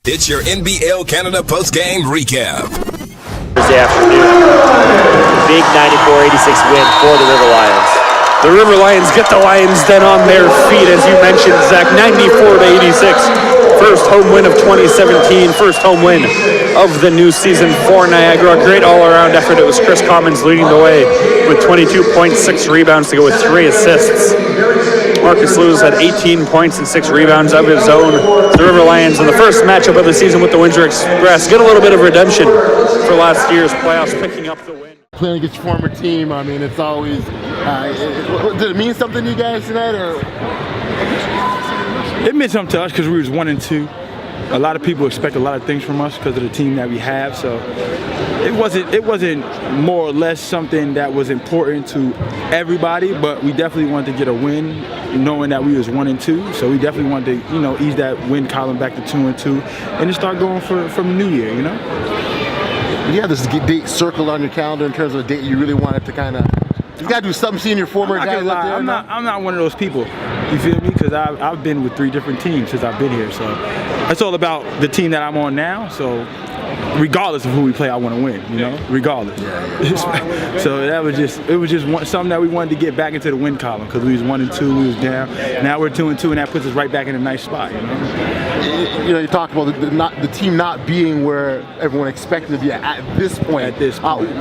It's your NBL Canada post-game recap. Thursday afternoon, big 94-86 win for the River Lions. The River Lions get the Lions Den on their feet, as you mentioned, Zach, 94-86. First home win of 2017, first home win of the new season for Niagara. A great all-around effort. It was Chris Commons leading the way with 22.6 rebounds to go with 3 assists. Marcus Lewis had 18 points and 6 rebounds of his own. The River Lions in the first matchup of the season with the Windsor Express get a little bit of redemption for last year's playoffs, picking up the win. Playing against your former team, I mean, it's always, did it mean something to you guys tonight, or? It meant something to us because we was 1-2. A lot of people expect a lot of things from us because of the team that we have, so it wasn't more or less something that was important to everybody, but we definitely wanted to get a win, knowing that we was 1-2. So we definitely wanted to, ease that win column back to 2-2, and just start going from the new year, You have this date circled on your calendar in terms of a date you really wanted to kind of. You gotta do something, seeing your former guys out there. I'm not one of those people. You feel me? Because I've been with 3 different teams since I've been here, so it's all about the team that I'm on now. So regardless of who we play, I want to win. Regardless. Yeah. So it was just something that we wanted to get back into the win column because we was 1-2, we was down. Now we're 2-2, and that puts us right back in a nice spot. You talked about the team not being where everyone expected to be at this point.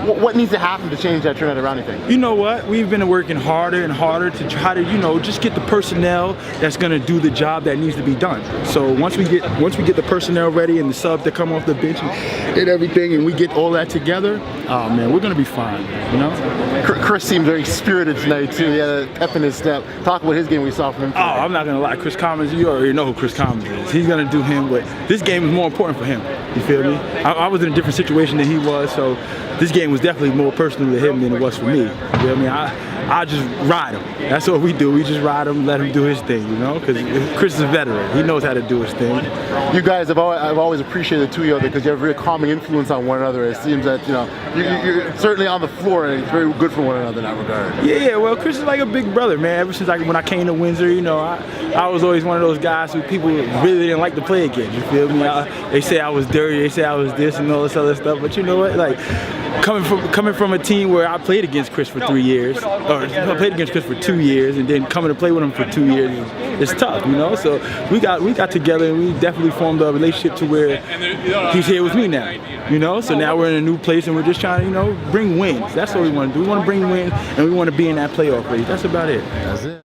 What needs to happen to change that, turn that around, you think? You know what? We've been working harder and harder to try to, just get the personnel that's going to do the job that needs to be done. So once we get the personnel ready and the subs that come off the bench and everything, and we get all that together, oh man, we're going to be fine. Chris seemed very spirited tonight too. He had a pep in his step. Talk about his game we saw from him tonight. Oh, I'm not going to lie. Chris Commons, you already know who Chris Commons is. He's going to do him, but this game is more important for him. You feel me? I was in a different situation than he was, so this game was definitely more personal to him than it was for me. You feel me? I just ride him. That's what we do. We just ride him, let him do his thing, because Chris is a veteran. He knows how to do his thing. You guys, I've always appreciated the two of you because you have a very calming influence on one another. It seems that, you're certainly on the floor and it's very good for one another in that regard. Yeah, well, Chris is like a big brother, man. Ever since when I came to Windsor, I was always one of those guys who people really didn't like to play against. You feel me? They say I was dirty, they say I was this and all this other stuff, but you know what? Like, coming from a team where I played against Chris for 3 years, or I played against Chris for 2 years, and then coming to play with him for 2 years, it's tough, So we got together and we definitely formed a relationship to where he's here with me now, So now we're in a new place and we're just trying to, bring wins. That's what we want to do. We want to bring wins and we want to be in that playoff race. That's about it. That's it.